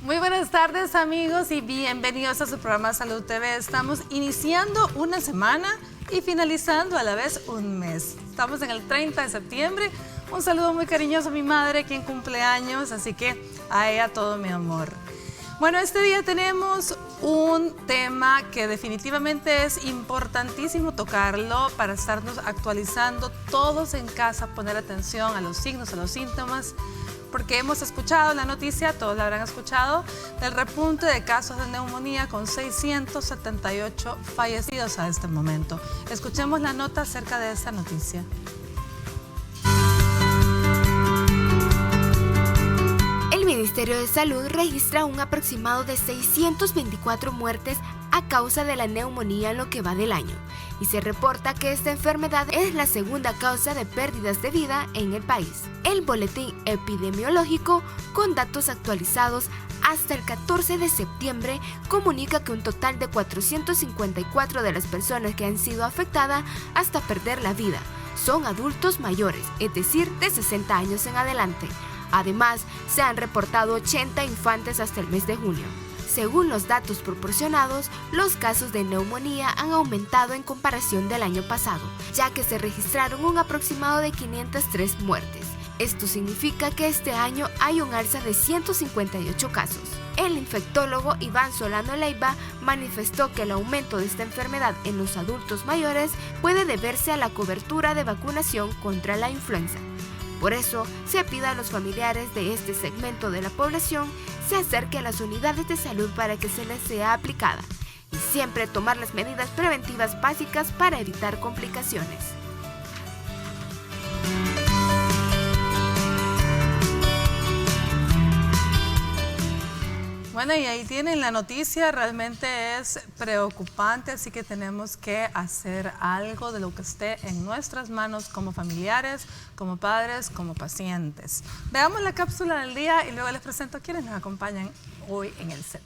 Buenas tardes, amigos, y bienvenidos a su programa Salud TV. Estamos iniciando una semana y finalizando a la vez un mes. Estamos en el 30 de septiembre. Un saludo muy cariñoso a mi madre, quien cumple años, así que a ella todo mi amor. Bueno, este día tenemos un tema que definitivamente es importantísimo tocarlo para estarnos actualizando todos en casa, poner atención a los signos, a los síntomas, porque hemos escuchado la noticia, todos la habrán escuchado, del repunte de casos de neumonía con 678 fallecidos a este momento. Escuchemos la nota acerca de esta noticia. El Ministerio de Salud registra un aproximado de 624 muertes a causa de la neumonía en lo que va del año, y se reporta que esta enfermedad es la segunda causa de pérdidas de vida en el país. El boletín epidemiológico, con datos actualizados hasta el 14 de septiembre, comunica que un total de 454 de las personas que han sido afectadas hasta perder la vida son adultos mayores, es decir, de 60 años en adelante. Además, se han reportado 80 infantes hasta el mes de junio. Según los datos proporcionados, los casos de neumonía han aumentado en comparación del año pasado, ya que se registraron un aproximado de 503 muertes. Esto significa que este año hay un alza de 158 casos. El infectólogo Iván Solano Leiva manifestó que el aumento de esta enfermedad en los adultos mayores puede deberse a la cobertura de vacunación contra la influenza. Por eso, se pide a los familiares de este segmento de la población se acerque a las unidades de salud para que se les sea aplicada y siempre tomar las medidas preventivas básicas para evitar complicaciones. Bueno, y ahí tienen la noticia, realmente es preocupante, así que tenemos que hacer algo de lo que esté en nuestras manos como familiares, como padres, como pacientes. Veamos la cápsula del día y luego les presento a quienes nos acompañan hoy en el set.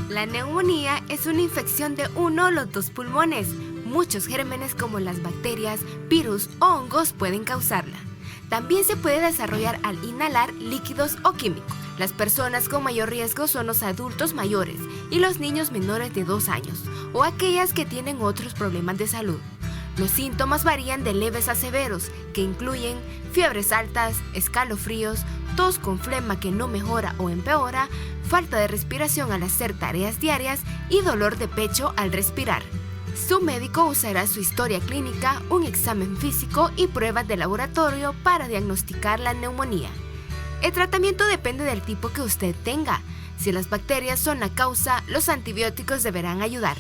La neumonía es una infección de uno o los dos pulmones. Muchos gérmenes como las bacterias, virus o hongos pueden causarla. También se puede desarrollar al inhalar líquidos o químicos. Las personas con mayor riesgo son los adultos mayores y los niños menores de 2 años o aquellas que tienen otros problemas de salud. Los síntomas varían de leves a severos, que incluyen fiebres altas, escalofríos, tos con flema que no mejora o empeora, falta de respiración al hacer tareas diarias y dolor de pecho al respirar. Su médico usará su historia clínica, un examen físico y pruebas de laboratorio para diagnosticar la neumonía. El tratamiento depende del tipo que usted tenga. Si las bacterias son la causa, los antibióticos deberán ayudar.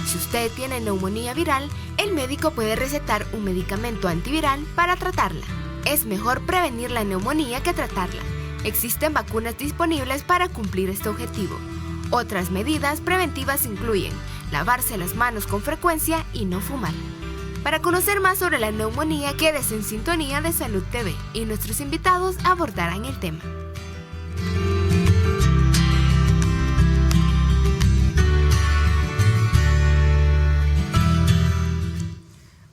Si usted tiene neumonía viral, el médico puede recetar un medicamento antiviral para tratarla. Es mejor prevenir la neumonía que tratarla. Existen vacunas disponibles para cumplir este objetivo. Otras medidas preventivas incluyen lavarse las manos con frecuencia y no fumar. Para conocer más sobre la neumonía, quédese en sintonía de Salud TV y nuestros invitados abordarán el tema.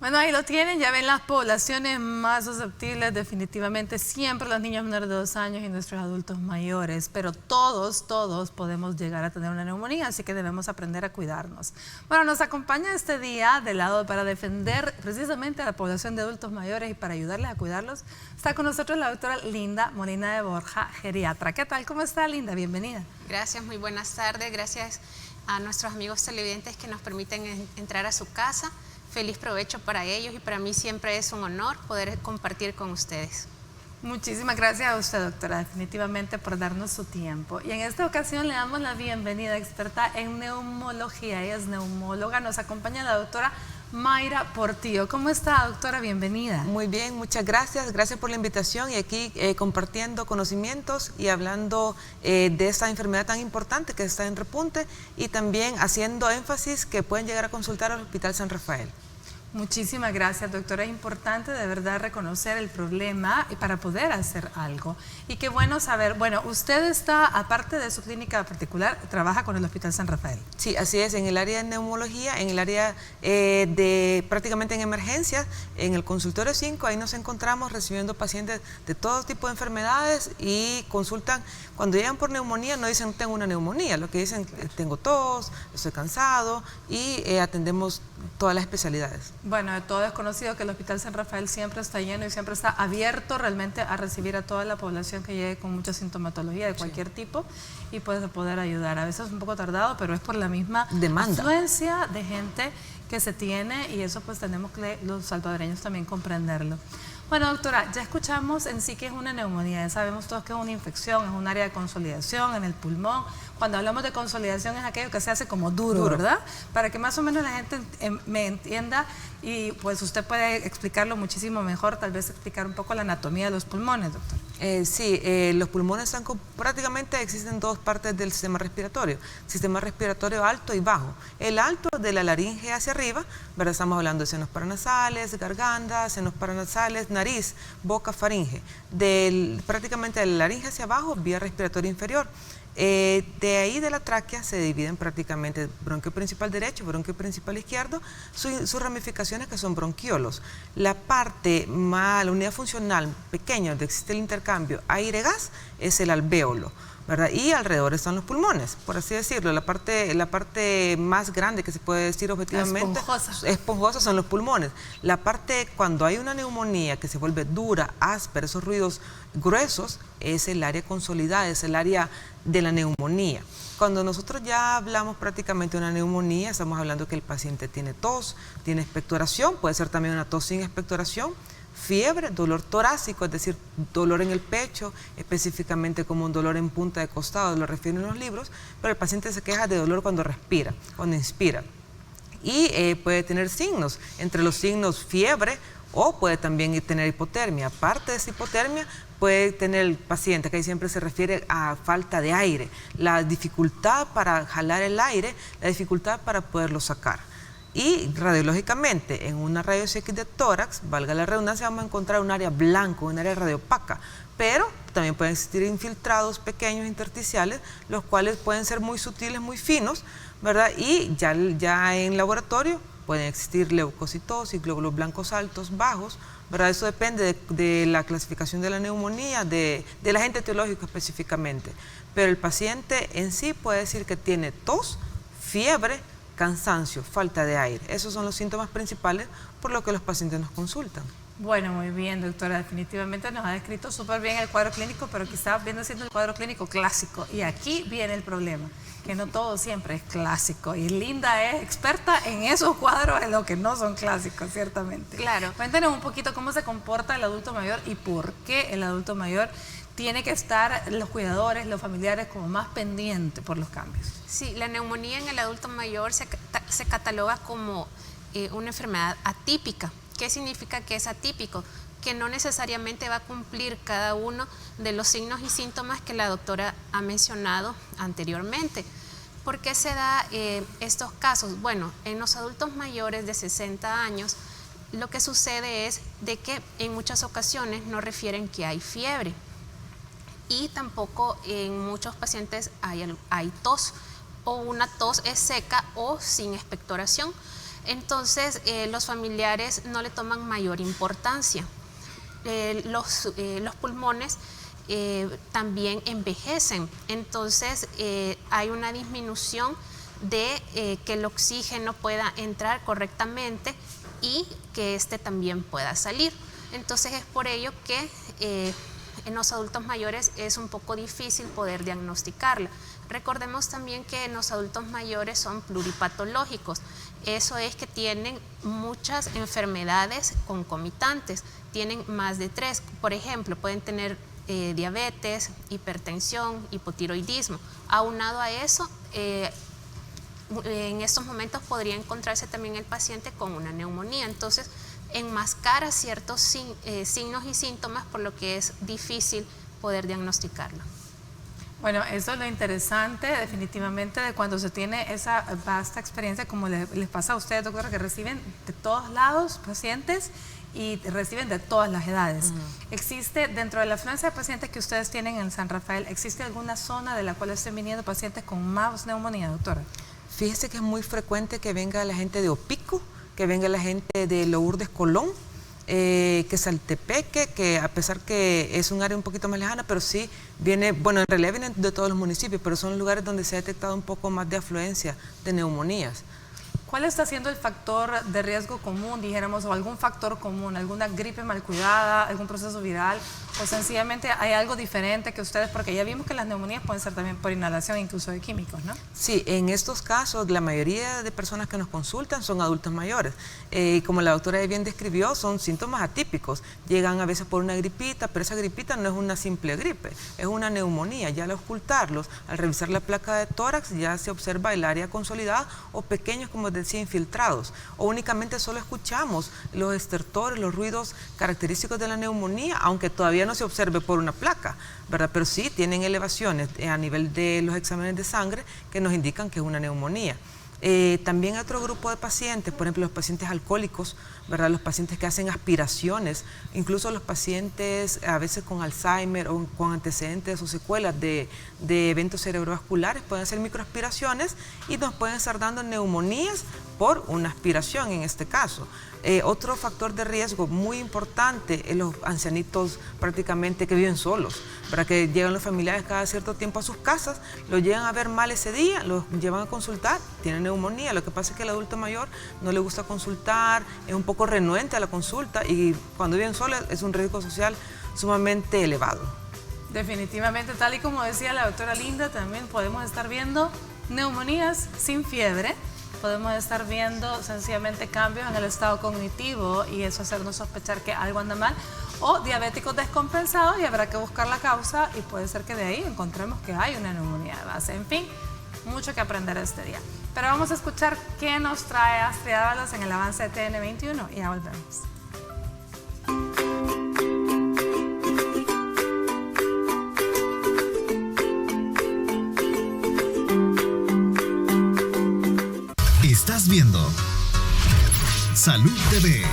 Bueno, ahí lo tienen, ya ven las poblaciones más susceptibles, definitivamente siempre los niños menores de 2 años y nuestros adultos mayores, pero todos podemos llegar a tener una neumonía, así que debemos aprender a cuidarnos. Bueno, nos acompaña este día de lado para defender precisamente a la población de adultos mayores y para ayudarles a cuidarlos. Está con nosotros la doctora Linda Molina de Borja, geriatra. ¿Qué tal? ¿Cómo está, Linda? Bienvenida. Gracias, muy buenas tardes. Gracias a nuestros amigos televidentes que nos permiten entrar a su casa. Feliz provecho para ellos y para mí siempre es un honor poder compartir con ustedes. Muchísimas gracias a usted, doctora, definitivamente por darnos su tiempo. Y en esta ocasión le damos la bienvenida, experta en neumología. Ella es neumóloga. Nos acompaña la doctora Mayra Portillo. ¿Cómo está, doctora? Bienvenida. Muy bien, muchas gracias. Gracias por la invitación y aquí compartiendo conocimientos y hablando de esta enfermedad tan importante que está en repunte y también haciendo énfasis que pueden llegar a consultar al Hospital San Rafael. Muchísimas gracias, doctora. Es importante de verdad reconocer el problema para poder hacer algo. Y qué bueno saber, bueno, usted está, aparte de su clínica particular, trabaja con el Hospital San Rafael. Sí, así es, en el área de neumología, en el área prácticamente en emergencias, en el consultorio 5, ahí nos encontramos recibiendo pacientes de todo tipo de enfermedades y consultan. Cuando llegan por neumonía no dicen tengo una neumonía, lo que dicen tengo tos, estoy cansado y atendemos todas las especialidades. Bueno, de todo es conocido que el Hospital San Rafael siempre está lleno y siempre está abierto realmente a recibir a toda la población que llegue con mucha sintomatología de cualquier tipo y pues poder ayudar. A veces es un poco tardado, pero es por la misma demanda, afluencia de gente que se tiene y eso pues tenemos que los salvadoreños también comprenderlo. Bueno, doctora, ya escuchamos en sí que es una neumonía, ya sabemos todos que es una infección, es un área de consolidación en el pulmón. Cuando hablamos de consolidación es aquello que se hace como duro, ¿verdad? Para que más o menos la gente me entienda y pues usted puede explicarlo muchísimo mejor, tal vez explicar un poco la anatomía de los pulmones, doctor. Sí, los pulmones están prácticamente existen dos partes del sistema respiratorio alto y bajo. El alto de la laringe hacia arriba, ¿verdad? Estamos hablando de senos paranasales, garganta, senos paranasales, nariz, boca, faringe. Prácticamente de la laringe hacia abajo, vía respiratoria inferior. De ahí de la tráquea se dividen prácticamente bronquio principal derecho, bronquio principal izquierdo, sus ramificaciones que son bronquiolos. La unidad funcional pequeña donde existe el intercambio aire-gas es el alvéolo, ¿verdad? Y alrededor están los pulmones, por así decirlo. La parte más grande que se puede decir objetivamente, esponjosa son los pulmones. La parte, cuando hay una neumonía que se vuelve dura, áspera, esos ruidos gruesos, es el área consolidada, es el área de la neumonía. Cuando nosotros ya hablamos prácticamente de una neumonía, estamos hablando que el paciente tiene tos, tiene expectoración, puede ser también una tos sin expectoración, fiebre, dolor torácico, es decir, dolor en el pecho, específicamente como un dolor en punta de costado, lo refieren en los libros, pero el paciente se queja de dolor cuando respira, cuando inspira. Y puede tener signos, entre los signos fiebre o puede también tener hipotermia. Aparte de esa hipotermia, puede tener el paciente, que ahí siempre se refiere a falta de aire, la dificultad para jalar el aire, la dificultad para poderlo sacar. Y radiológicamente, en una rayos X de tórax, valga la redundancia, vamos a encontrar un área blanca, un área radiopaca, pero también pueden existir infiltrados pequeños intersticiales, los cuales pueden ser muy sutiles, muy finos, ¿verdad? Y ya en laboratorio pueden existir leucocitosis, glóbulos blancos altos, bajos, ¿verdad? Eso depende de la clasificación de la neumonía, del agente etiológico específicamente. Pero el paciente en sí puede decir que tiene tos, fiebre, cansancio, falta de aire. Esos son los síntomas principales por los que los pacientes nos consultan. Bueno, muy bien, doctora. Definitivamente nos ha descrito súper bien el cuadro clínico, pero quizás viene siendo el cuadro clínico clásico. Y aquí viene el problema, que no todo siempre es clásico. Y Linda es experta en esos cuadros, en lo que no son clásicos, ciertamente. Claro. Cuéntanos un poquito cómo se comporta el adulto mayor y por qué el adulto mayor tiene que estar los cuidadores, los familiares como más pendientes por los cambios. Sí, la neumonía en el adulto mayor se cataloga como una enfermedad atípica. ¿Qué significa que es atípico? Que no necesariamente va a cumplir cada uno de los signos y síntomas que la doctora ha mencionado anteriormente. ¿Por qué se da estos casos? Bueno, en los adultos mayores de 60 años, lo que sucede es de que en muchas ocasiones no refieren que hay fiebre. Y tampoco en muchos pacientes hay tos, o una tos es seca o sin expectoración. Entonces los familiares no le toman mayor importancia. Los pulmones también envejecen, entonces hay una disminución de que el oxígeno pueda entrar correctamente y que este también pueda salir. Entonces es por ello que en los adultos mayores es un poco difícil poder diagnosticarla. Recordemos también que en los adultos mayores son pluripatológicos. Eso es que tienen muchas enfermedades concomitantes, tienen más de 3. Por ejemplo, pueden tener diabetes, hipertensión, hipotiroidismo. Aunado a eso, en estos momentos podría encontrarse también el paciente con una neumonía. Entonces, enmascara ciertos signos y síntomas, por lo que es difícil poder diagnosticarlo. Bueno, eso es lo interesante definitivamente de cuando se tiene esa vasta experiencia como les pasa a ustedes, doctora, que reciben de todos lados pacientes y reciben de todas las edades. ¿Existe dentro de la afluencia de pacientes que ustedes tienen en San Rafael, existe alguna zona de la cual estén viniendo pacientes con más neumonía, doctora? Fíjese que es muy frecuente que venga la gente de Opico, que venga la gente de Lourdes Colón, que Saltepeque, que a pesar que es un área un poquito más lejana, pero sí viene, bueno, en realidad vienen de todos los municipios, pero son lugares donde se ha detectado un poco más de afluencia de neumonías. ¿Cuál está siendo el factor de riesgo común, dijéramos, o algún factor común, alguna gripe mal cuidada, algún proceso viral, o sencillamente hay algo diferente que ustedes, porque ya vimos que las neumonías pueden ser también por inhalación, incluso de químicos, ¿no? Sí, en estos casos la mayoría de personas que nos consultan son adultos mayores. Como la doctora bien describió, son síntomas atípicos. Llegan a veces por una gripita, pero esa gripita no es una simple gripe, es una neumonía. Ya al ocultarlos, al revisar la placa de tórax, ya se observa el área consolidada o pequeños, como decía, infiltrados. O únicamente solo escuchamos los estertores, los ruidos característicos de la neumonía, aunque todavía no se observe por una placa, ¿verdad? Pero sí tienen elevaciones a nivel de los exámenes de sangre que nos indican que es una neumonía. También hay otro grupo de pacientes, por ejemplo los pacientes alcohólicos, ¿verdad? Los pacientes que hacen aspiraciones, incluso los pacientes a veces con Alzheimer o con antecedentes o secuelas de eventos cerebrovasculares pueden hacer microaspiraciones y nos pueden estar dando neumonías por una aspiración en este caso. Otro factor de riesgo muy importante es los ancianitos prácticamente que viven solos, para que llegan los familiares cada cierto tiempo a sus casas, los llegan a ver mal ese día, los llevan a consultar, tienen neumonía. Lo que pasa es que el adulto mayor no le gusta consultar, es un poco renuente a la consulta y cuando viven solos es un riesgo social sumamente elevado. Definitivamente, tal y como decía la doctora Linda, también podemos estar viendo neumonías sin fiebre. Podemos estar viendo sencillamente cambios en el estado cognitivo y eso hacernos sospechar que algo anda mal, o diabéticos descompensados y habrá que buscar la causa y puede ser que de ahí encontremos que hay una neumonía de base. En fin, mucho que aprender este día. Pero vamos a escuchar qué nos trae Astrid Ábalos en el avance de TN21 y ya volvemos. Estás viendo Salud TV.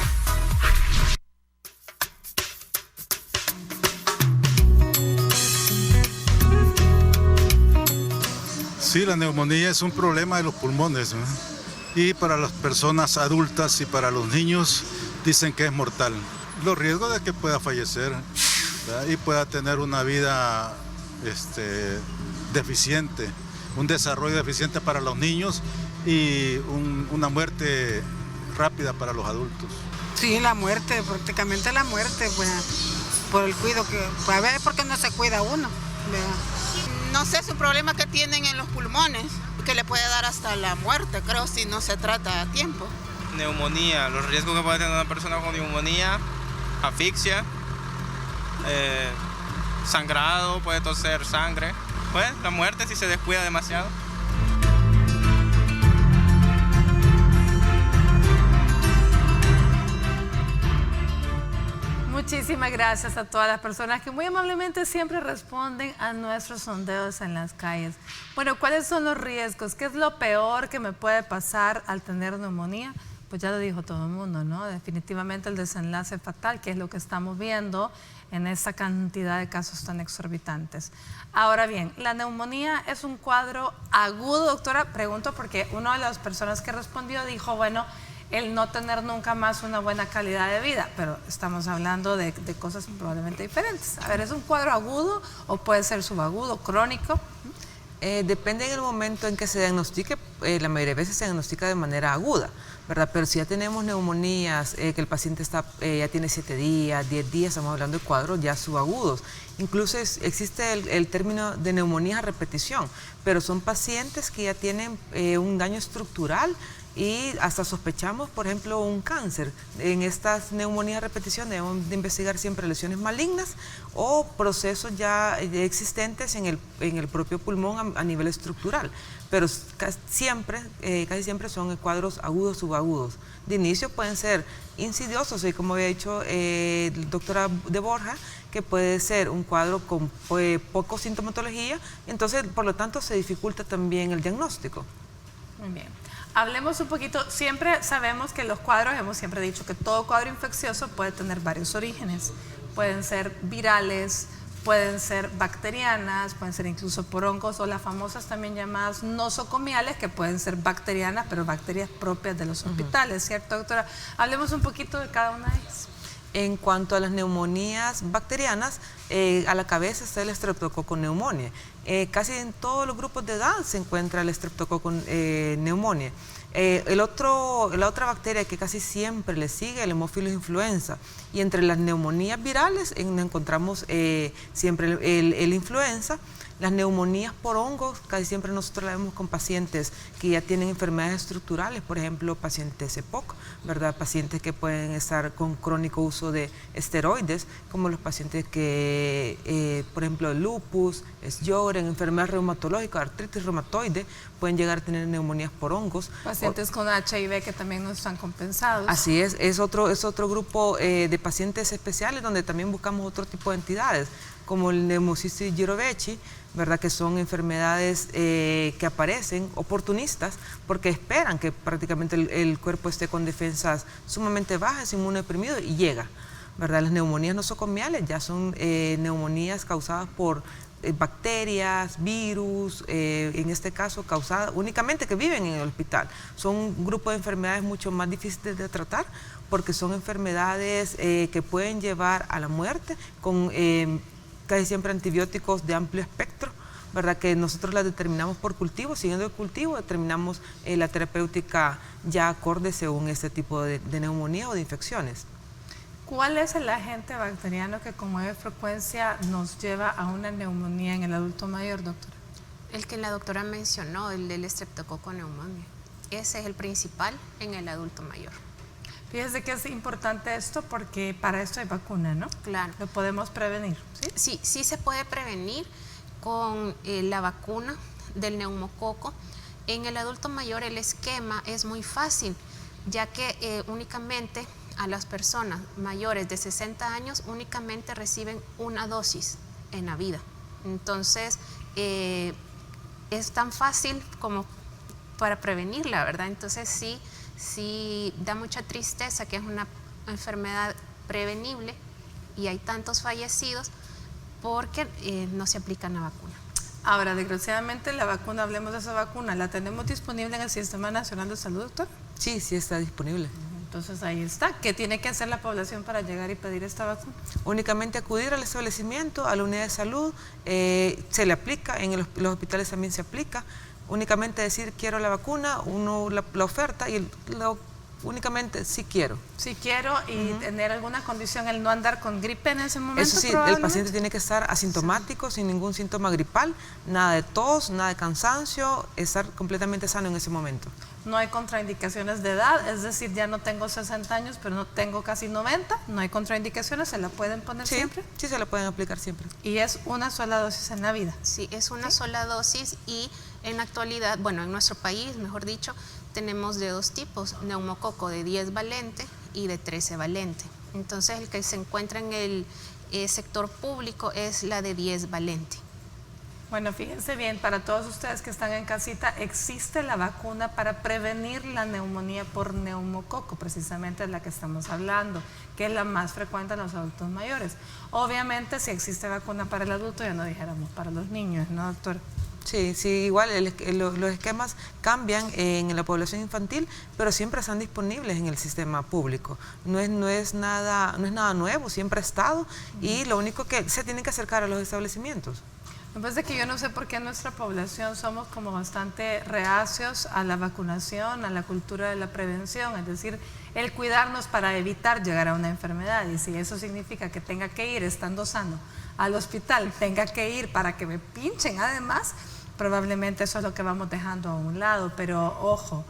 Sí, la neumonía es un problema de los pulmones, ¿no? Y para las personas adultas y para los niños dicen que es mortal. Los riesgos de que pueda fallecer, ¿verdad? Y pueda tener una vida deficiente, un desarrollo deficiente para los niños y una muerte rápida para los adultos. Sí, la muerte, prácticamente la muerte, pues, por el cuidado que, pues, a ver, ¿por qué no se cuida uno? No sé, es un problema que tienen en los pulmones, que le puede dar hasta la muerte, creo, si no se trata a tiempo. Neumonía, los riesgos que puede tener una persona con neumonía, asfixia, sangrado, puede toser sangre, pues la muerte si se descuida demasiado. Muchísimas gracias a todas las personas que muy amablemente siempre responden a nuestros sondeos en las calles. Bueno, ¿cuáles son los riesgos? ¿Qué es lo peor que me puede pasar al tener neumonía? Pues ya lo dijo todo el mundo, ¿no? Definitivamente el desenlace fatal, que es lo que estamos viendo en esta cantidad de casos tan exorbitantes. Ahora bien, ¿la neumonía es un cuadro agudo, doctora? Pregunto porque una de las personas que respondió dijo, bueno, el no tener nunca más una buena calidad de vida, pero estamos hablando de cosas probablemente diferentes. A ver, ¿es un cuadro agudo o puede ser subagudo, crónico? Depende del momento en que se diagnostique, la mayoría de veces se diagnostica de manera aguda, ¿verdad? Pero si ya tenemos neumonías, que el paciente ya tiene 7 días, 10 días, estamos hablando de cuadros ya subagudos. Incluso existe el término de neumonías a repetición, pero son pacientes que ya tienen un daño estructural y hasta sospechamos, por ejemplo, un cáncer. En estas neumonías a repetición debemos de investigar siempre lesiones malignas o procesos ya existentes en el propio pulmón a nivel estructural, pero casi siempre son cuadros agudos, subagudos. De inicio pueden ser insidiosos, y como había dicho la doctora de Borja, que puede ser un cuadro con poco sintomatología, entonces por lo tanto se dificulta también el diagnóstico. Muy bien. Hablemos un poquito, siempre sabemos que los cuadros, hemos siempre dicho que todo cuadro infeccioso puede tener varios orígenes. Pueden ser virales, pueden ser bacterianas, pueden ser incluso por hongos o las famosas también llamadas nosocomiales, que pueden ser bacterianas, pero bacterias propias de los hospitales, ¿cierto, doctora? Hablemos un poquito de cada una de ellas. En cuanto a las neumonías bacterianas, a la cabeza está el Streptococcus pneumoniae. Casi en todos los grupos de edad se encuentra el Streptococcus pneumoniae. La otra bacteria que casi siempre le sigue, el Haemophilus influenza. Y entre las neumonías virales encontramos siempre el influenza. Las neumonías por hongos, casi siempre nosotros la vemos con pacientes que ya tienen enfermedades estructurales, por ejemplo, pacientes EPOC, ¿verdad? Pacientes que pueden estar con crónico uso de esteroides, como los pacientes que, por ejemplo, lupus, Sjögren, enfermedades reumatológicas, artritis reumatoide, pueden llegar a tener neumonías por hongos. Pacientes con HIV que también no están compensados. Así es otro grupo de pacientes especiales donde también buscamos otro tipo de entidades, como el Pneumocystis jirovecii, ¿verdad? Que son enfermedades que aparecen oportunistas porque esperan que prácticamente el cuerpo esté con defensas sumamente bajas, inmunodeprimido, y llega, ¿verdad? Las neumonías nosocomiales ya son neumonías causadas por bacterias, virus, en este caso causadas únicamente que viven en el hospital. Son un grupo de enfermedades mucho más difíciles de tratar porque son enfermedades que pueden llevar a la muerte con casi siempre antibióticos de amplio espectro, ¿verdad? Que nosotros las determinamos por cultivo, siguiendo el cultivo determinamos la terapéutica ya acorde según este tipo de neumonía o de infecciones. ¿Cuál es el agente bacteriano que con mayor frecuencia nos lleva a una neumonía en el adulto mayor, doctora? El que la doctora mencionó, el del Streptococcus pneumoniae. Ese es el principal en el adulto mayor. Fíjese que es importante esto porque para esto hay vacuna, ¿no? Claro. Lo podemos prevenir, ¿sí? Sí se puede prevenir con la vacuna del neumococo. En el adulto mayor el esquema es muy fácil, ya que únicamente a las personas mayores de 60 años únicamente reciben una dosis en la vida. Entonces, es tan fácil como para prevenirla, ¿verdad? Entonces, sí da mucha tristeza que es una enfermedad prevenible y hay tantos fallecidos porque no se aplica la vacuna. Ahora, desgraciadamente, la vacuna, hablemos de esa vacuna, ¿la tenemos disponible en el Sistema Nacional de Salud, doctor? Sí está disponible. Entonces ahí está. ¿Qué tiene que hacer la población para llegar y pedir esta vacuna? Únicamente acudir al establecimiento, a la unidad de salud, se le aplica, en los hospitales también se aplica. Únicamente decir quiero la vacuna, uno la oferta y únicamente sí quiero. Sí quiero y tener alguna condición, el no andar con gripe en ese momento. Eso sí, el paciente tiene que estar asintomático, sin ningún síntoma gripal, nada de tos, nada de cansancio, estar completamente sano en ese momento. No hay contraindicaciones de edad, es decir, ya no tengo 60 años, pero no tengo casi 90, no hay contraindicaciones, ¿se la pueden poner siempre? Sí, se la pueden aplicar siempre. Y es una sola dosis en la vida. Sí, es una sola dosis y en la actualidad, bueno, en nuestro país, mejor dicho, tenemos de dos tipos, neumococo de 10 valente y de 13 valente. Entonces, el que se encuentra en el sector público es la de 10 valente. Bueno, fíjense bien, para todos ustedes que están en casita, existe la vacuna para prevenir la neumonía por neumococo, precisamente es la que estamos hablando, que es la más frecuente en los adultos mayores. Obviamente, si existe vacuna para el adulto, ya no dijéramos para los niños, ¿no, doctora? Sí, igual los esquemas cambian en la población infantil, pero siempre están disponibles en el sistema público. No es nada nuevo, siempre ha estado y lo único que se tienen que acercar a los establecimientos. Lo que pasa es que yo no sé por qué en nuestra población somos como bastante reacios a la vacunación, a la cultura de la prevención, es decir, el cuidarnos para evitar llegar a una enfermedad. Y si eso significa que tenga que ir estando sano al hospital, tenga que ir para que me pinchen además, probablemente eso es lo que vamos dejando a un lado. Pero ojo,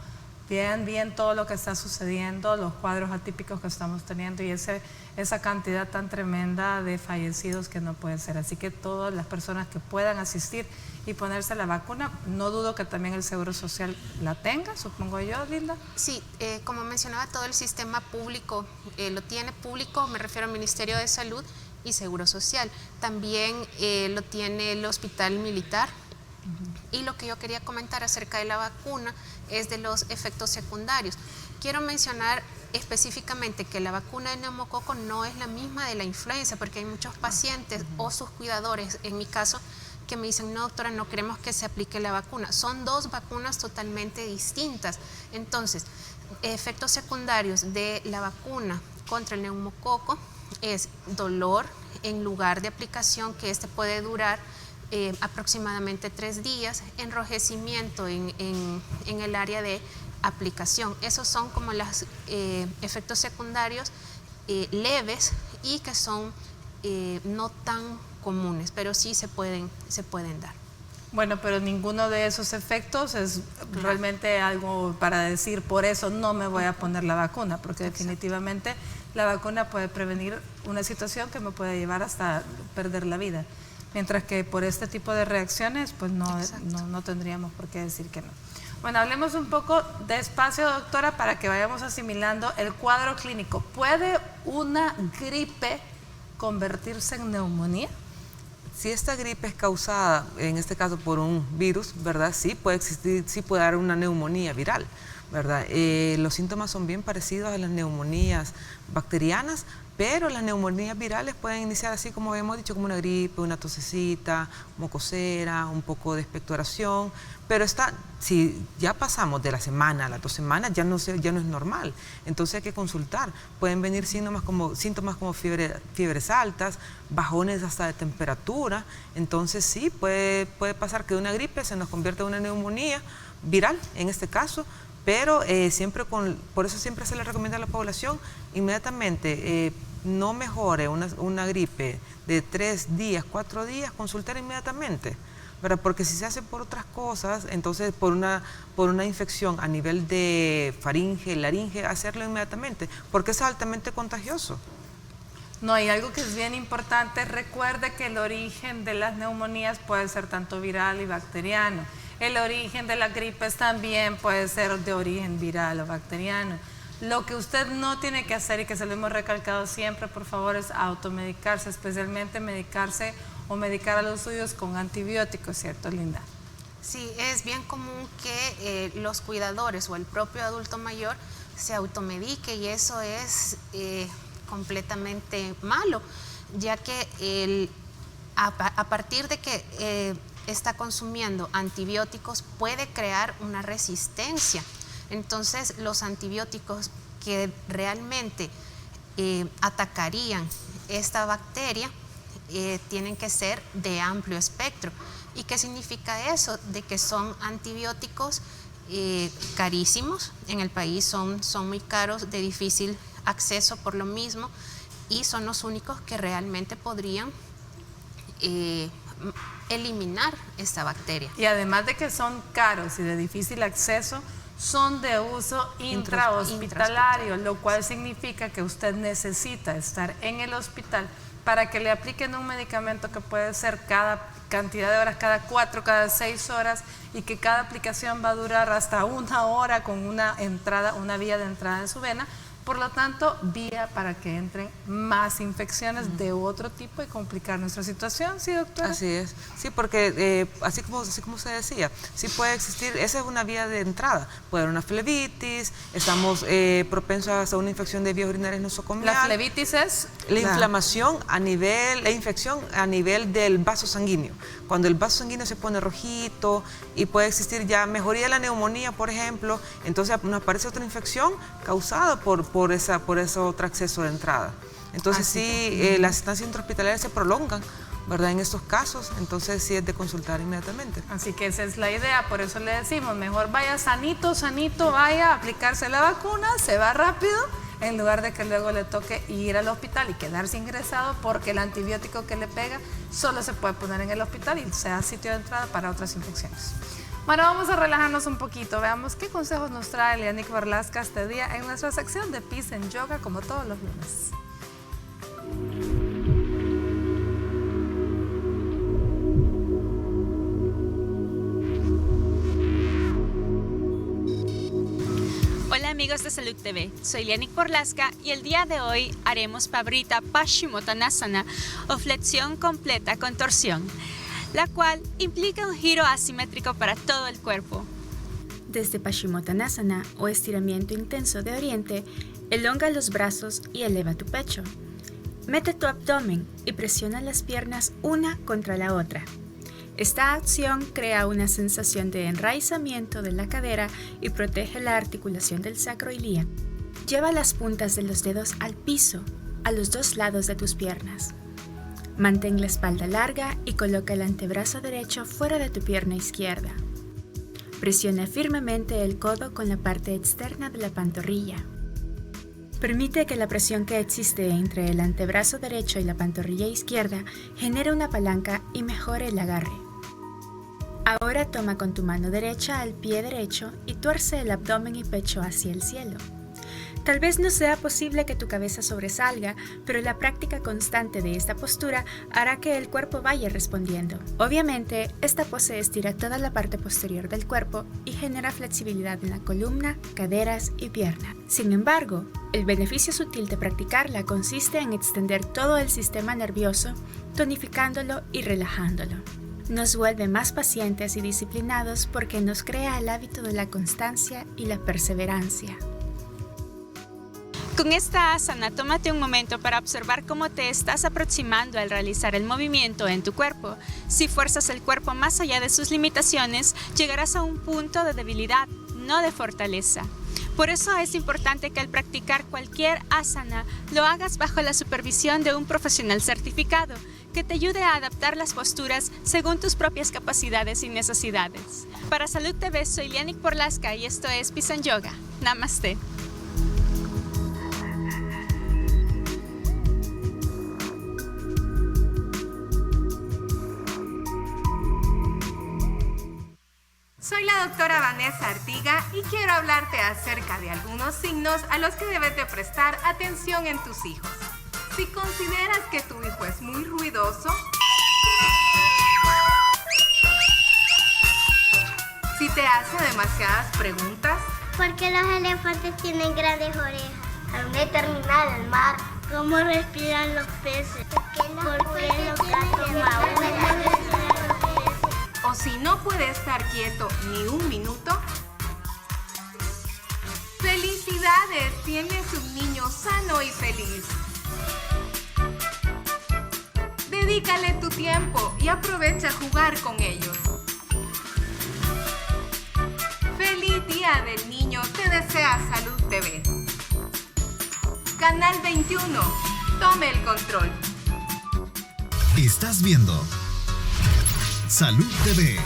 bien todo lo que está sucediendo, los cuadros atípicos que estamos teniendo y esa cantidad tan tremenda de fallecidos que no puede ser. Así que todas las personas que puedan asistir y ponerse la vacuna, no dudo que también el Seguro Social la tenga, supongo yo, Dilda. Sí, como mencionaba, todo el sistema público lo tiene público, me refiero al Ministerio de Salud y Seguro Social. También lo tiene el Hospital Militar. Y lo que yo quería comentar acerca de la vacuna es de los efectos secundarios. Quiero mencionar específicamente que la vacuna de neumococo no es la misma de la influenza, porque hay muchos pacientes o sus cuidadores, en mi caso, que me dicen, no doctora, no queremos que se aplique la vacuna. Son dos vacunas totalmente distintas. Entonces, efectos secundarios de la vacuna contra el neumococo es dolor en lugar de aplicación, que puede durar aproximadamente 3 días, enrojecimiento en el área de aplicación. Esos son como los efectos secundarios leves y que son no tan comunes, pero sí se pueden dar. Bueno, pero ninguno de esos efectos es realmente algo para decir, por eso no me voy a poner la vacuna, porque definitivamente la vacuna puede prevenir una situación que me puede llevar hasta perder la vida. Mientras que por este tipo de reacciones, pues no tendríamos por qué decir que no. Bueno, hablemos un poco despacio, doctora, para que vayamos asimilando el cuadro clínico. ¿Puede una gripe convertirse en neumonía? Si esta gripe es causada, en este caso por un virus, ¿verdad? Sí puede existir, sí puede dar una neumonía viral, ¿verdad? Los síntomas son bien parecidos a las neumonías bacterianas, pero las neumonías virales pueden iniciar así como hemos dicho, como una gripe, una tosecita, mocosera, un poco de expectoración, pero si ya pasamos de la semana a las 2 semanas, ya no es normal, entonces hay que consultar. Pueden venir síntomas como fiebres altas, bajones hasta de temperatura, entonces sí, puede pasar que de una gripe se nos convierta en una neumonía viral, en este caso, pero por eso siempre se le recomienda a la población inmediatamente, no mejore una gripe de 3 días, 4 días, consultar inmediatamente, ¿verdad? Porque si se hace por otras cosas, entonces por una infección a nivel de faringe, laringe, hacerlo inmediatamente, porque es altamente contagioso. No, hay algo que es bien importante, recuerde que el origen de las neumonías puede ser tanto viral y bacteriano. El origen de las gripes también puede ser de origen viral o bacteriano. Lo que usted no tiene que hacer, y que se lo hemos recalcado siempre, por favor, es automedicarse, especialmente medicarse o medicar a los suyos con antibióticos, ¿cierto, Linda? Sí, es bien común que los cuidadores o el propio adulto mayor se automedique, y eso es completamente malo, ya que a partir de que está consumiendo antibióticos puede crear una resistencia. Entonces, los antibióticos que realmente atacarían esta bacteria tienen que ser de amplio espectro. ¿Y qué significa eso? De que son antibióticos carísimos. En el país son muy caros, de difícil acceso por lo mismo, y son los únicos que realmente podrían eliminar esta bacteria. Y además de que son caros y de difícil acceso, son de uso intrahospitalario, lo cual significa que usted necesita estar en el hospital para que le apliquen un medicamento que puede ser cada cantidad de horas, cada 4, cada 6 horas, y que cada aplicación va a durar hasta 1 hora con una vía de entrada en su vena. Por lo tanto, vía para que entren más infecciones de otro tipo y complicar nuestra situación, ¿sí, doctora? Así es, sí, porque así como se decía, sí puede existir, esa es una vía de entrada, puede haber una flebitis, estamos propensos a una infección de vías urinarias nosocomiales. ¿La flebitis es? La inflamación la infección a nivel del vaso sanguíneo, cuando el vaso sanguíneo se pone rojito, y puede existir ya mejoría de la neumonía, por ejemplo, entonces nos aparece otra infección causada por ese otro acceso de entrada. Entonces las estancias intrahospitalarias se prolongan, ¿verdad? En estos casos, entonces sí es de consultar inmediatamente. Así que esa es la idea, por eso le decimos, mejor vaya sanito, vaya a aplicarse la vacuna, se va rápido, en lugar de que luego le toque ir al hospital y quedarse ingresado, porque el antibiótico que le pega solo se puede poner en el hospital y sea sitio de entrada para otras infecciones. Bueno, vamos a relajarnos un poquito. Veamos qué consejos nos trae Lianick Borlasca este día en nuestra sección de Peace and Yoga, como todos los lunes. Hola amigos de Salud TV, soy Lianick Borlasca y el día de hoy haremos Parivrtta Paschimottanasana o flexión completa con torsión, la cual implica un giro asimétrico para todo el cuerpo. Desde Paschimottanasana o estiramiento intenso de oriente, elonga los brazos y eleva tu pecho. Mete tu abdomen y presiona las piernas una contra la otra. Esta acción crea una sensación de enraizamiento de la cadera y protege la articulación del sacroiliaco. Lleva las puntas de los dedos al piso, a los dos lados de tus piernas. Mantén la espalda larga y coloca el antebrazo derecho fuera de tu pierna izquierda. Presiona firmemente el codo con la parte externa de la pantorrilla. Permite que la presión que existe entre el antebrazo derecho y la pantorrilla izquierda genere una palanca y mejore el agarre. Ahora toma con tu mano derecha al pie derecho y tuerce el abdomen y pecho hacia el cielo. Tal vez no sea posible que tu cabeza sobresalga, pero la práctica constante de esta postura hará que el cuerpo vaya respondiendo. Obviamente, esta pose estira toda la parte posterior del cuerpo y genera flexibilidad en la columna, caderas y pierna. Sin embargo, el beneficio sutil de practicarla consiste en extender todo el sistema nervioso, tonificándolo y relajándolo. Nos vuelve más pacientes y disciplinados porque nos crea el hábito de la constancia y la perseverancia. Con esta asana, tómate un momento para observar cómo te estás aproximando al realizar el movimiento en tu cuerpo. Si fuerzas el cuerpo más allá de sus limitaciones, llegarás a un punto de debilidad, no de fortaleza. Por eso es importante que al practicar cualquier asana, lo hagas bajo la supervisión de un profesional certificado, que te ayude a adaptar las posturas según tus propias capacidades y necesidades. Para Salud TV, soy Lianick Borlasca y esto es Peace and Yoga. Namaste. Soy la doctora Vanessa Artiga y quiero hablarte acerca de algunos signos a los que debes de prestar atención en tus hijos. Si consideras que tu hijo es muy ruidoso, si te hace demasiadas preguntas, ¿por qué los elefantes tienen grandes orejas? ¿A dónde termina el mar? ¿Cómo respiran los peces? ¿Por qué los gatos maullan? O si no puede estar quieto ni un minuto, ¡felicidades! Tienes un niño sano y feliz. Dedícale tu tiempo y aprovecha a jugar con ellos. ¡Feliz Día del Niño! Te desea Salud TV. Canal 21. Tome el control. Estás viendo Salud TV.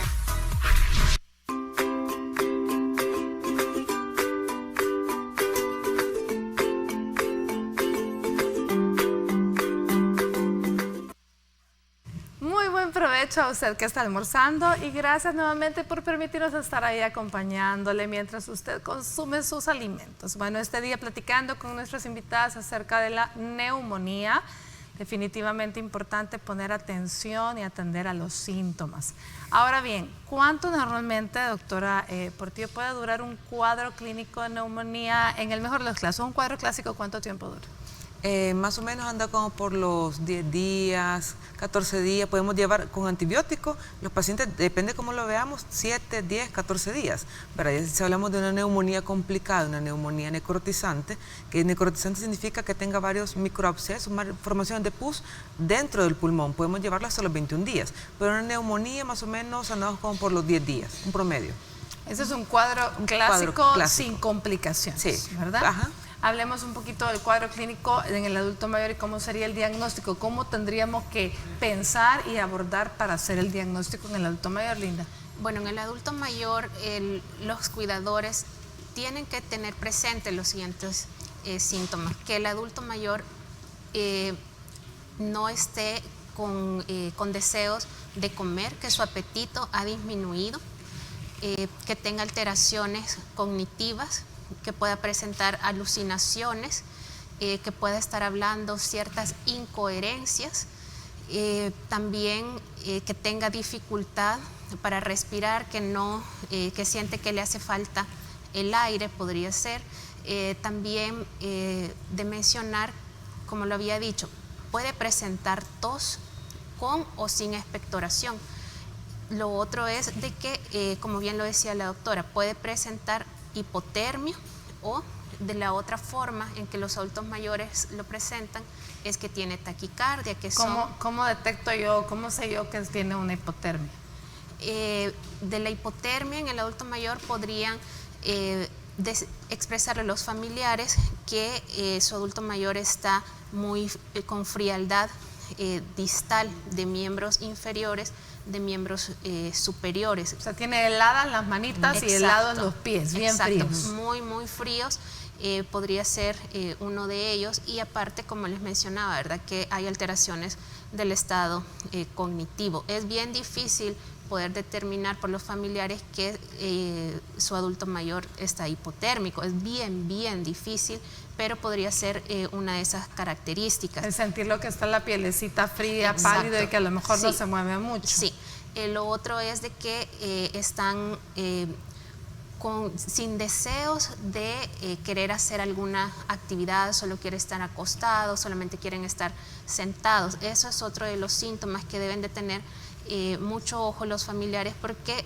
Muy buen provecho a usted que está almorzando y gracias nuevamente por permitirnos estar ahí acompañándole mientras usted consume sus alimentos. Bueno, este día platicando con nuestras invitadas acerca de la neumonía. Definitivamente importante poner atención y atender a los síntomas. Ahora bien, ¿cuánto normalmente, doctora Portillo, puede durar un cuadro clínico de neumonía en el mejor de los casos? ¿Un cuadro clásico cuánto tiempo dura? Más o menos anda como por los 10 días, 14 días. Podemos llevar con antibióticos, los pacientes, depende cómo lo veamos, 7, 10, 14 días. Pero si hablamos de una neumonía complicada, una neumonía necrotizante, que necrotizante significa que tenga varios microabscesos, formaciones de pus dentro del pulmón, podemos llevarla hasta los 21 días. Pero una neumonía más o menos andamos como por los 10 días, un promedio. Ese es un cuadro clásico sin complicaciones, sí, ¿verdad? Ajá. Hablemos un poquito del cuadro clínico en el adulto mayor y cómo sería el diagnóstico. ¿Cómo tendríamos que pensar y abordar para hacer el diagnóstico en el adulto mayor, Linda? Bueno, en el adulto mayor, los cuidadores tienen que tener presentes los siguientes síntomas. Que el adulto mayor no esté con deseos de comer, que su apetito ha disminuido, que tenga alteraciones cognitivas, que pueda presentar alucinaciones, que pueda estar hablando ciertas incoherencias, también que tenga dificultad para respirar, que siente que le hace falta el aire, podría ser. También de mencionar, como lo había dicho, puede presentar tos con o sin expectoración. Lo otro es de que, como bien lo decía la doctora, puede presentar hipotermia, o de la otra forma en que los adultos mayores lo presentan es que tiene taquicardia, que ¿Cómo detecto yo, cómo sé yo que tiene una hipotermia? De la hipotermia en el adulto mayor podrían expresarle a los familiares que su adulto mayor está con frialdad distal de miembros inferiores, de miembros superiores. O sea, tiene heladas las manitas. Exacto. Y helados los pies, bien fríos. Muy, muy fríos. Podría ser uno de ellos, y aparte, como les mencionaba, ¿verdad?, que hay alteraciones del estado cognitivo. Es bien difícil poder determinar por los familiares que su adulto mayor está hipotérmico. Es bien, bien difícil, pero podría ser una de esas características. El sentir lo que está la pielecita fría, pálido, y que a lo mejor no se mueve mucho. Sí. Lo otro es de que están sin deseos de querer hacer alguna actividad, solo quieren estar acostados, solamente quieren estar sentados. Eso es otro de los síntomas que deben de tener mucho ojo los familiares, porque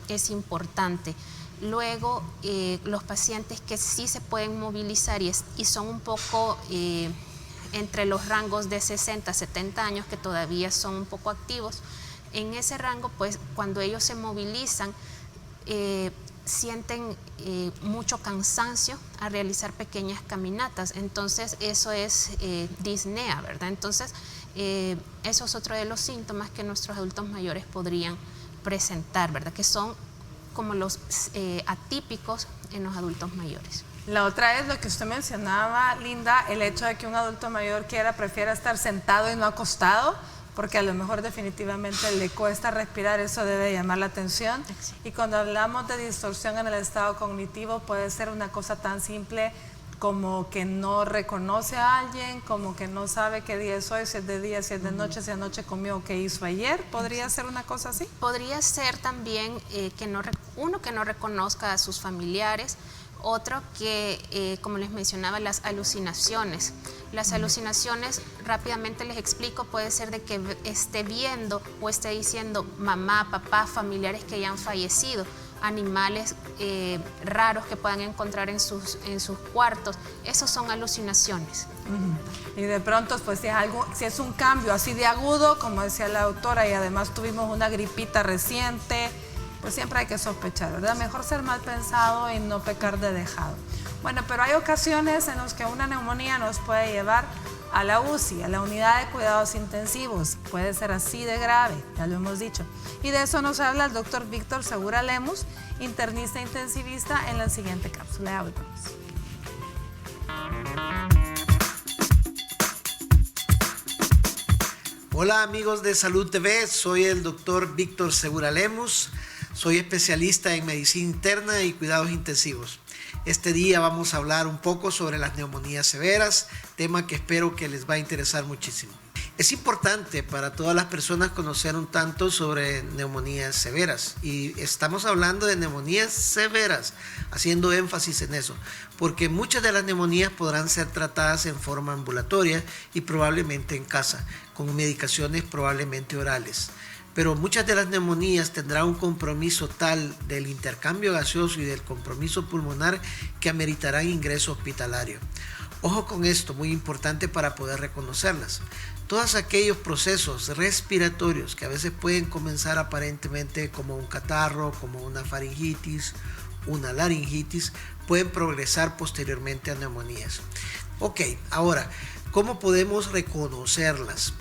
es importante. Luego, los pacientes que sí se pueden movilizar y son un poco entre los rangos de 60 a 70 años, que todavía son un poco activos, en ese rango, pues cuando ellos se movilizan, sienten mucho cansancio a realizar pequeñas caminatas. Entonces eso es disnea, ¿verdad? Entonces eso es otro de los síntomas que nuestros adultos mayores podrían presentar, ¿verdad? Que son como los atípicos en los adultos mayores. La otra es lo que usted mencionaba, Linda, el hecho de que un adulto mayor prefiera estar sentado y no acostado, porque a lo mejor definitivamente le cuesta respirar. Eso debe llamar la atención. Sí. Y cuando hablamos de distorsión en el estado cognitivo, puede ser una cosa tan simple como que no reconoce a alguien, como que no sabe qué día es hoy, si es de día, si es de noche, si anoche comió o qué hizo ayer. ¿Podría ser una cosa así? Podría ser también uno que no reconozca a sus familiares. Otro que, como les mencionaba, las alucinaciones. Las alucinaciones, rápidamente les explico, puede ser de que esté viendo o esté diciendo mamá, papá, familiares que ya han fallecido, animales raros que puedan encontrar en sus cuartos. Esos son alucinaciones. Y de pronto, pues si es un cambio así de agudo, como decía la doctora, y además tuvimos una gripita reciente, pues siempre hay que sospechar, ¿verdad? Mejor ser mal pensado y no pecar de dejado. Bueno, pero hay ocasiones en las que una neumonía nos puede llevar a la UCI, a la unidad de cuidados intensivos. Puede ser así de grave, ya lo hemos dicho. Y de eso nos habla el doctor Víctor Segura Lemus, internista intensivista, en la siguiente cápsula. Ya volvemos. Hola amigos de Salud TV, soy el doctor Víctor Segura Lemus. Soy especialista en medicina interna y cuidados intensivos. Este día vamos a hablar un poco sobre las neumonías severas, tema que espero que les va a interesar muchísimo. Es importante para todas las personas conocer un tanto sobre neumonías severas, y estamos hablando de neumonías severas, haciendo énfasis en eso, porque muchas de las neumonías podrán ser tratadas en forma ambulatoria y probablemente en casa, con medicaciones probablemente orales. Pero muchas de las neumonías tendrán un compromiso tal del intercambio gaseoso y del compromiso pulmonar que ameritarán ingreso hospitalario. Ojo con esto, muy importante para poder reconocerlas. Todos aquellos procesos respiratorios que a veces pueden comenzar aparentemente como un catarro, como una faringitis, una laringitis, pueden progresar posteriormente a neumonías. Ok, ahora, ¿cómo podemos reconocerlas?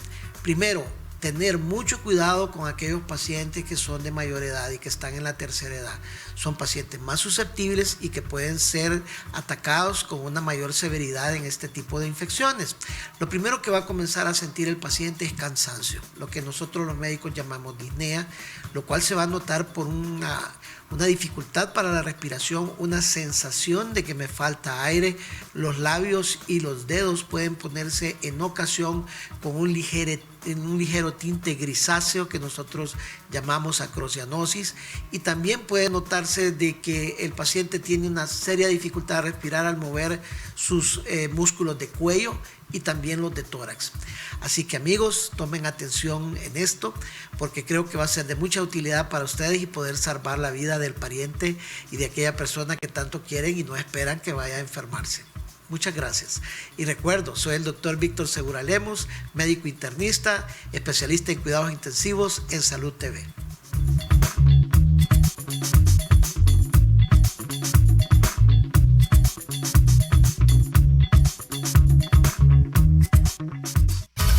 Primero, tener mucho cuidado con aquellos pacientes que son de mayor edad y que están en la tercera edad. Son pacientes más susceptibles y que pueden ser atacados con una mayor severidad en este tipo de infecciones. Lo primero que va a comenzar a sentir el paciente es cansancio, lo que nosotros los médicos llamamos disnea, lo cual se va a notar por una dificultad para la respiración, una sensación de que me falta aire. Los labios y los dedos pueden ponerse en ocasión con un ligero tinte grisáceo que nosotros llamamos acrocianosis, y también puede notarse de que el paciente tiene una seria dificultad de respirar al mover sus músculos de cuello y también los de tórax. Así que amigos, tomen atención en esto, porque creo que va a ser de mucha utilidad para ustedes y poder salvar la vida del pariente y de aquella persona que tanto quieren y no esperan que vaya a enfermarse. Muchas gracias. Y recuerdo, soy el doctor Víctor Segura Lemus, médico internista, especialista en cuidados intensivos en Salud TV.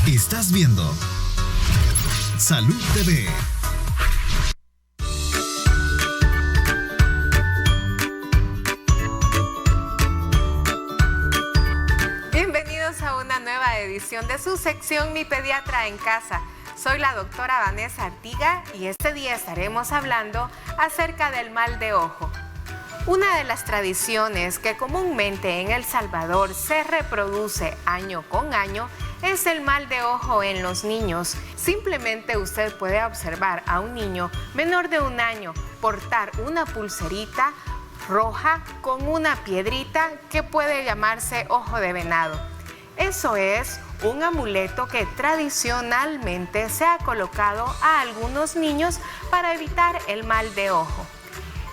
Estás viendo Salud TV. Bienvenidos a una nueva edición de su sección Mi Pediatra en Casa. Soy la doctora Vanessa Artiga y este día estaremos hablando acerca del mal de ojo. Una de las tradiciones que comúnmente en El Salvador se reproduce año con año es el mal de ojo en los niños. Simplemente usted puede observar a un niño menor de 1 año portar una pulserita roja con una piedrita que puede llamarse ojo de venado. Eso es un amuleto que tradicionalmente se ha colocado a algunos niños para evitar el mal de ojo.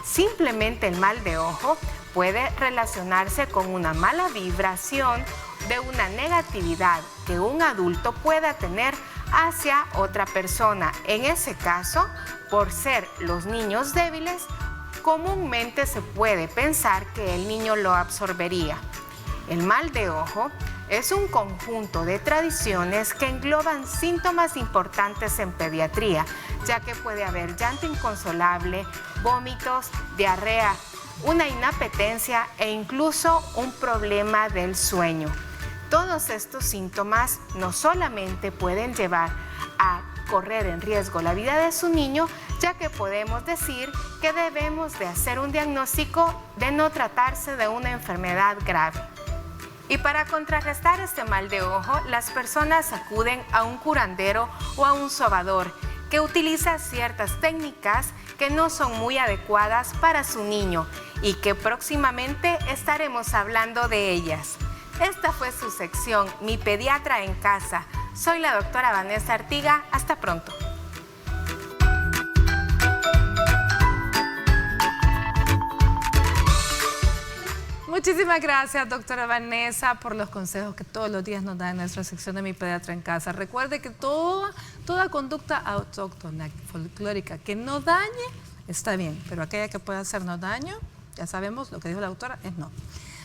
Simplemente el mal de ojo puede relacionarse con una mala vibración de una negatividad que un adulto pueda tener hacia otra persona. En ese caso, por ser los niños débiles, comúnmente se puede pensar que el niño lo absorbería. El mal de ojo es un conjunto de tradiciones que engloban síntomas importantes en pediatría, ya que puede haber llanto inconsolable, vómitos, diarrea, una inapetencia e incluso un problema del sueño. Todos estos síntomas no solamente pueden llevar a correr en riesgo la vida de su niño, ya que podemos decir que debemos de hacer un diagnóstico de no tratarse de una enfermedad grave. Y para contrarrestar este mal de ojo, las personas acuden a un curandero o a un sobador que utiliza ciertas técnicas que no son muy adecuadas para su niño y que próximamente estaremos hablando de ellas. Esta fue su sección Mi Pediatra en Casa. Soy la doctora Vanessa Artiga. Hasta pronto. Muchísimas gracias, doctora Vanessa, por los consejos que todos los días nos da en nuestra sección de Mi Pediatra en Casa. Recuerde que toda conducta autóctona, folclórica, que no dañe, está bien, pero aquella que pueda hacernos daño, ya sabemos, lo que dijo la doctora es no.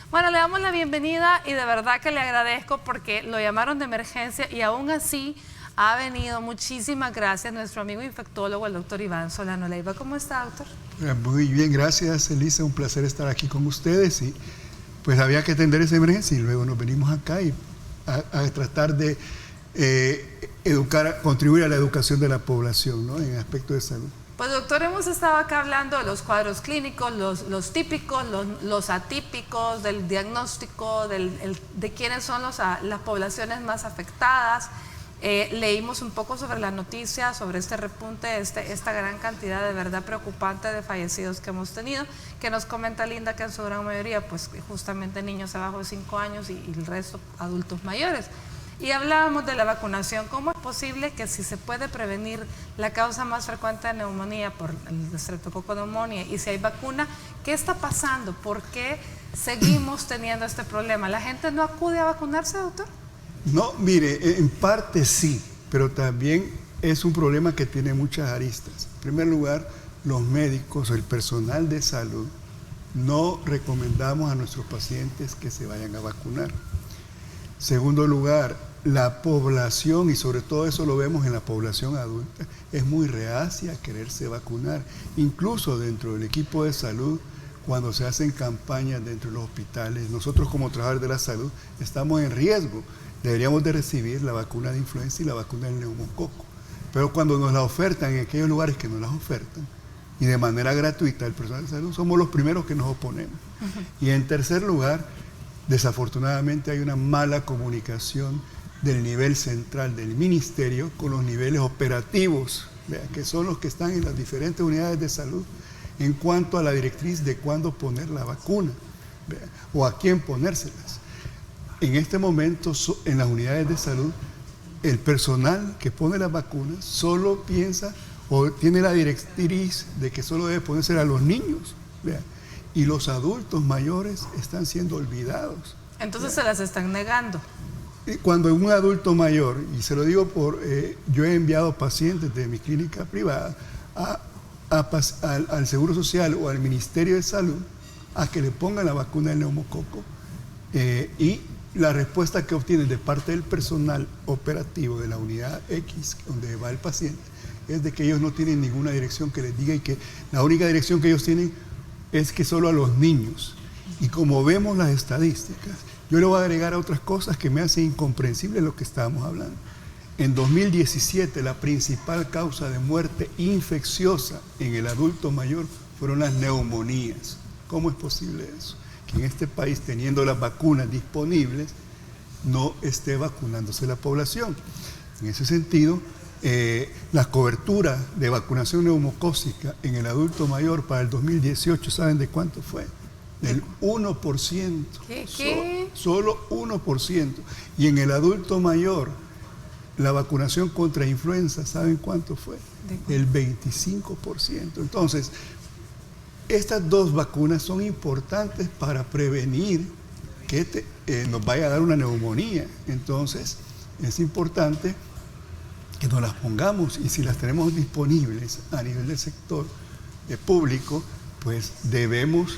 Bueno, le damos la bienvenida y de verdad que le agradezco porque lo llamaron de emergencia y aún así ha venido. Muchísimas gracias nuestro amigo infectólogo, el doctor Iván Solano Leiva. ¿Cómo está, doctor? Muy bien, gracias, Elisa. Un placer estar aquí con ustedes. Y pues había que atender esa emergencia y luego nos venimos acá y a tratar de contribuir a la educación de la población, ¿no?, en aspectos de salud. Pues doctor, hemos estado acá hablando de los cuadros clínicos, los típicos, los atípicos, del diagnóstico, de quiénes son las poblaciones más afectadas. Leímos un poco sobre la noticia, sobre este repunte, esta gran cantidad de verdad preocupante de fallecidos que hemos tenido, que nos comenta Linda que en su gran mayoría, pues justamente niños abajo de 5 años y el resto adultos mayores. Y hablábamos de la vacunación. ¿Cómo es posible que si se puede prevenir la causa más frecuente de neumonía por el Streptococcus pneumoniae y si hay vacuna, qué está pasando? ¿Por qué seguimos teniendo este problema? ¿La gente no acude a vacunarse, doctor? No, mire, en parte sí, pero también es un problema que tiene muchas aristas. En primer lugar, los médicos o el personal de salud no recomendamos a nuestros pacientes que se vayan a vacunar. Segundo lugar, la población, y sobre todo eso lo vemos en la población adulta, es muy reacia a quererse vacunar. Incluso dentro del equipo de salud, cuando se hacen campañas dentro de los hospitales, nosotros como trabajadores de la salud estamos en riesgo. Deberíamos de recibir la vacuna de influenza y la vacuna del neumococo. Pero cuando nos la ofertan en aquellos lugares que nos las ofertan, y de manera gratuita al personal de salud, somos los primeros que nos oponemos. Y en tercer lugar, desafortunadamente hay una mala comunicación del nivel central del ministerio con los niveles operativos, que son los que están en las diferentes unidades de salud en cuanto a la directriz de cuándo poner la vacuna o a quién ponérselas. En este momento, en las unidades de salud, el personal que pone las vacunas solo piensa o tiene la directriz de que solo debe ponerse a los niños, y los adultos mayores están siendo olvidados. Entonces se las están negando. Cuando un adulto mayor, y se lo digo yo he enviado pacientes de mi clínica privada al Seguro Social o al Ministerio de Salud a que le pongan la vacuna del neumococo, y la respuesta que obtienen de parte del personal operativo de la unidad X, donde va el paciente, es de que ellos no tienen ninguna dirección que les diga y que la única dirección que ellos tienen es que solo a los niños. Y como vemos las estadísticas, yo le voy a agregar a otras cosas que me hacen incomprensible lo que estábamos hablando. En 2017, la principal causa de muerte infecciosa en el adulto mayor fueron las neumonías. ¿Cómo es posible eso? Que en este país, teniendo las vacunas disponibles, no esté vacunándose la población. En ese sentido, la cobertura de vacunación neumocócica en el adulto mayor para el 2018, ¿saben de cuánto fue? Del 1%. ¿Qué? Solo 1%. Y en el adulto mayor, la vacunación contra influenza, ¿saben cuánto fue? El 25%. Entonces, estas dos vacunas son importantes para prevenir que nos vaya a dar una neumonía. Entonces, es importante que nos las pongamos, y si las tenemos disponibles a nivel del sector público, pues debemos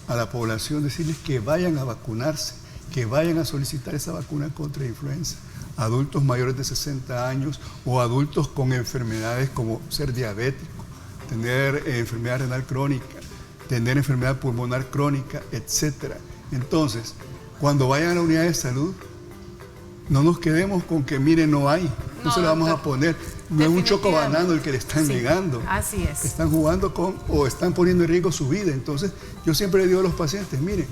a la población decirles que vayan a vacunarse, que vayan a solicitar esa vacuna contra influenza. Adultos mayores de 60 años o adultos con enfermedades como ser diabético, tener enfermedad renal crónica, tener enfermedad pulmonar crónica, etc. Entonces, cuando vayan a la unidad de salud, no nos quedemos con que, mire, no hay, no se lo vamos a poner. No es un chocobanano el que le están negando. Así es. Están jugando o están poniendo en riesgo su vida. Entonces, yo siempre le digo a los pacientes, mire,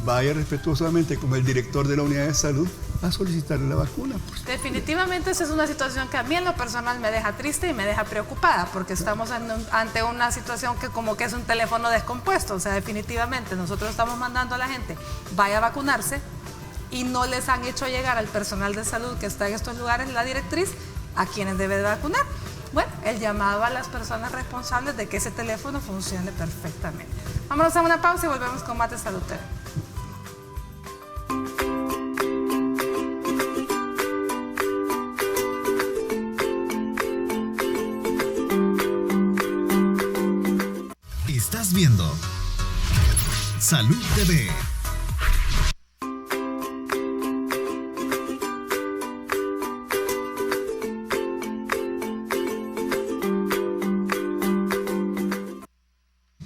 vaya respetuosamente con el director de la unidad de salud a solicitarle la vacuna. Pues. Definitivamente esa es una situación que a mí en lo personal me deja triste y me deja preocupada, porque estamos ante una situación que como que es un teléfono descompuesto. O sea, definitivamente nosotros estamos mandando a la gente, vaya a vacunarse, y no les han hecho llegar al personal de salud que está en estos lugares la directriz a quienes debe de vacunar. Bueno, el llamado a las personas responsables de que ese teléfono funcione perfectamente. Vámonos a una pausa y volvemos con más de Salud TV. Estás viendo Salud TV.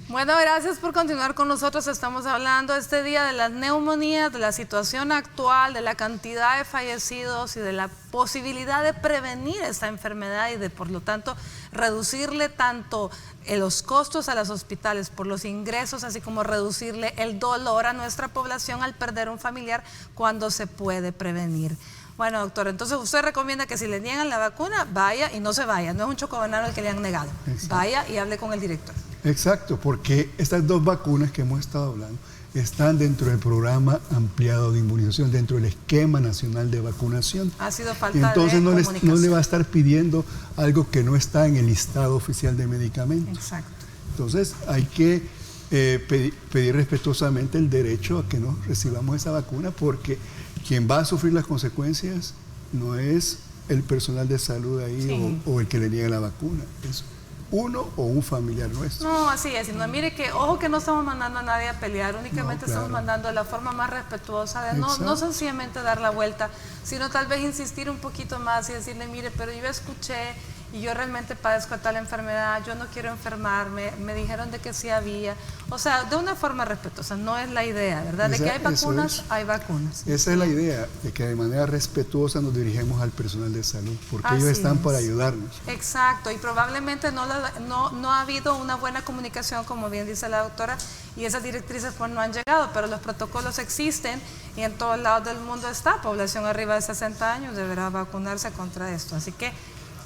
Bueno, gracias por continuar con nosotros. Estamos hablando este día de las neumonías, de la situación actual, de la cantidad de fallecidos y de la posibilidad de prevenir esta enfermedad y de, por lo tanto, reducirle tanto los costos a los hospitales por los ingresos, así como reducirle el dolor a nuestra población al perder un familiar cuando se puede prevenir. Bueno, doctor, entonces usted recomienda que si le niegan la vacuna, vaya y no se vaya. No es un chocobanano el que le han negado. Exacto. Vaya y hable con el director. Exacto, porque estas dos vacunas que hemos estado hablando están dentro del programa ampliado de inmunización, dentro del esquema nacional de vacunación. Ha sido falta Entonces, de comunicación. no le va a estar pidiendo algo que no está en el listado oficial de medicamentos. Exacto. Entonces, hay que pedir respetuosamente el derecho a que nos recibamos esa vacuna, porque quien va a sufrir las consecuencias no es el personal de salud ahí, sí, o el que le niega la vacuna, es uno o un familiar nuestro. No, así es. No, mire que, ojo, que no estamos mandando a nadie a pelear, únicamente estamos mandando de la forma más respetuosa de no sencillamente dar la vuelta sino tal vez insistir un poquito más y decirle, mire, pero yo escuché y yo realmente padezco tal enfermedad, yo no quiero enfermarme, me dijeron de que sí había. O sea, de una forma respetuosa, no es la idea, ¿verdad? De que hay vacunas, hay vacunas. Esa es la idea, de que de manera respetuosa nos dirigimos al personal de salud, porque ellos están para ayudarnos. Exacto, y probablemente no ha habido una buena comunicación, como bien dice la doctora, y esas directrices pues no han llegado, pero los protocolos existen y en todos lados del mundo está. Población arriba de 60 años deberá vacunarse contra esto, así que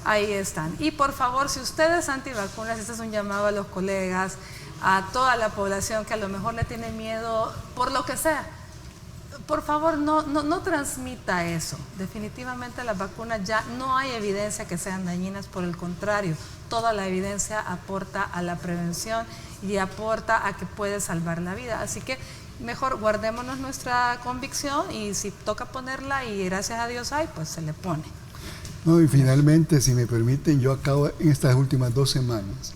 ahí están. Y por favor, si usted es antivacunas, este es un llamado a los colegas, a toda la población que a lo mejor le tiene miedo por lo que sea. Por favor, no transmita eso. Definitivamente las vacunas ya no hay evidencia que sean dañinas, por el contrario, toda la evidencia aporta a la prevención y aporta a que puede salvar la vida. Así que mejor guardémonos nuestra convicción y si toca ponerla y gracias a Dios hay, pues se le pone. No, y finalmente, si me permiten, yo acabo en estas últimas 2 semanas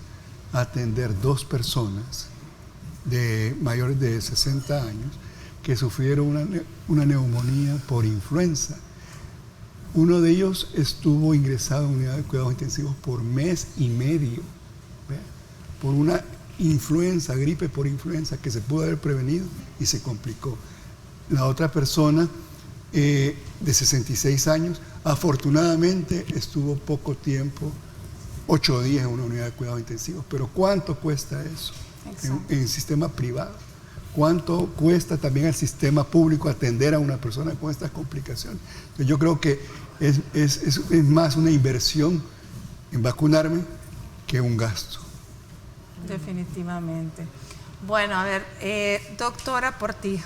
atender 2 personas de mayores de 60 años que sufrieron una neumonía por influenza. Uno de ellos estuvo ingresado en unidad de cuidados intensivos por 1 mes y medio, ¿ve? Por una influenza, gripe por influenza que se pudo haber prevenido y se complicó. La otra persona de 66 años, afortunadamente estuvo poco tiempo, 8 días en una unidad de cuidados intensivos. Pero ¿cuánto cuesta eso en el sistema privado? ¿Cuánto cuesta también al sistema público atender a una persona con estas complicaciones? Entonces, yo creo que es más una inversión en vacunarme que un gasto. Definitivamente. Bueno, a ver, doctora Portillo,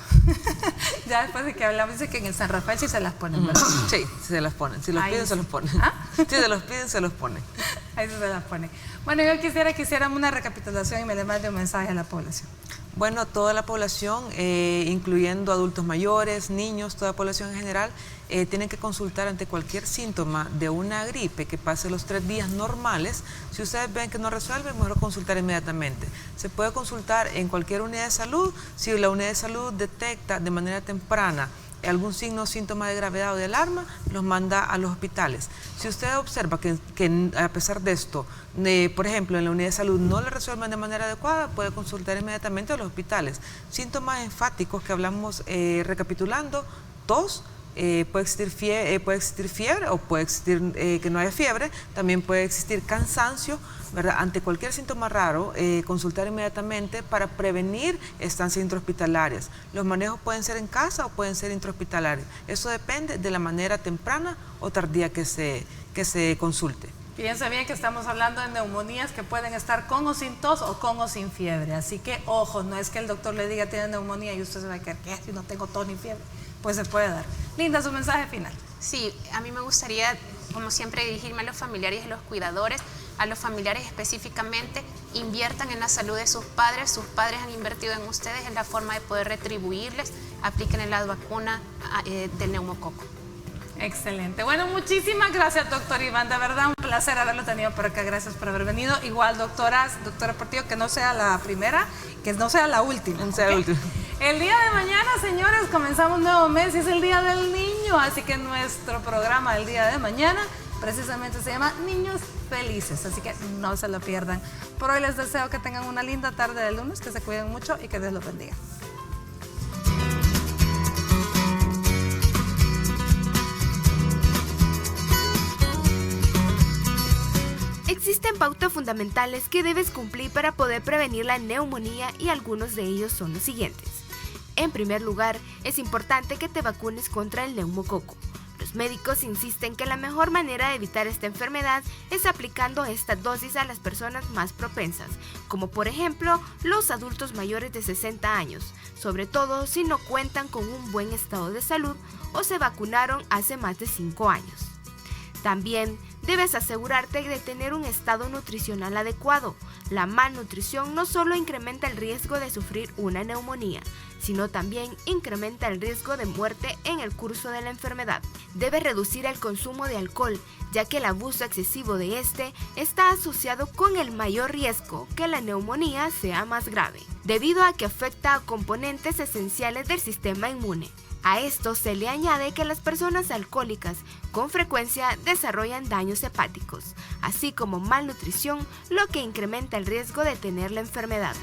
ya después de que hablamos, dice que en el San Rafael sí se las ponen, ¿verdad? Sí, se las ponen. Si los piden, se los ponen. ¿Ah? Si se los piden, se los ponen. Ahí se las ponen. Bueno, yo quisiera que hiciéramos una recapitulación y me le mande un mensaje a la población. Bueno, toda la población, incluyendo adultos mayores, niños, toda la población en general, tienen que consultar ante cualquier síntoma de una gripe que pase los 3 días normales. Si ustedes ven que no resuelve, mejor consultar inmediatamente. Se puede consultar en cualquier unidad de salud. Si la unidad de salud detecta de manera temprana algún signo o síntoma de gravedad o de alarma, los manda a los hospitales. Si usted observa que a pesar de esto, por ejemplo, en la unidad de salud no le resuelven de manera adecuada, puede consultar inmediatamente a los hospitales. Síntomas enfáticos que hablamos recapitulando: tos, puede existir fiebre o puede existir que no haya fiebre, también puede existir cansancio, ¿verdad? Ante cualquier síntoma raro, consultar inmediatamente para prevenir estancias intrahospitalarias. Los manejos pueden ser en casa o pueden ser intrahospitalarios. Eso depende de la manera temprana o tardía que se consulte. Fíjense bien que estamos hablando de neumonías que pueden estar con o sin tos o con o sin fiebre. Así que, ojo, no es que el doctor le diga tiene neumonía y usted se va a quedar, ¿qué? Si no tengo tos ni fiebre, pues se puede dar. Linda, su mensaje final. Sí, a mí me gustaría, como siempre, dirigirme a los familiares y a los cuidadores. A los familiares específicamente, inviertan en la salud de sus padres han invertido en ustedes, en la forma de poder retribuirles, apliquen la vacuna del neumococo. Excelente. Bueno, muchísimas gracias, doctor Iván. De verdad, un placer haberlo tenido por acá. Gracias por haber venido. Igual, doctora Portillo, que no sea la primera, que no sea la última. No sea la última. El día de mañana, señores, comenzamos un nuevo mes y es el Día del Niño. Así que nuestro programa del día de mañana precisamente se llama Niños Felices. Así que no se lo pierdan. Por hoy les deseo que tengan una linda tarde de lunes, que se cuiden mucho y que Dios los bendiga. Existen pautas fundamentales que debes cumplir para poder prevenir la neumonía y algunos de ellos son los siguientes. En primer lugar, es importante que te vacunes contra el neumococo. Los médicos insisten que la mejor manera de evitar esta enfermedad es aplicando esta dosis a las personas más propensas, como por ejemplo los adultos mayores de 60 años, sobre todo si no cuentan con un buen estado de salud o se vacunaron hace más de 5 años. También debes asegurarte de tener un estado nutricional adecuado. La malnutrición no solo incrementa el riesgo de sufrir una neumonía, sino también incrementa el riesgo de muerte en el curso de la enfermedad. Debes reducir el consumo de alcohol, ya que el abuso excesivo de este está asociado con el mayor riesgo que la neumonía sea más grave, debido a que afecta a componentes esenciales del sistema inmune. A esto se le añade que las personas alcohólicas con frecuencia desarrollan daños hepáticos, así como malnutrición, lo que incrementa el riesgo de tener la enfermedad.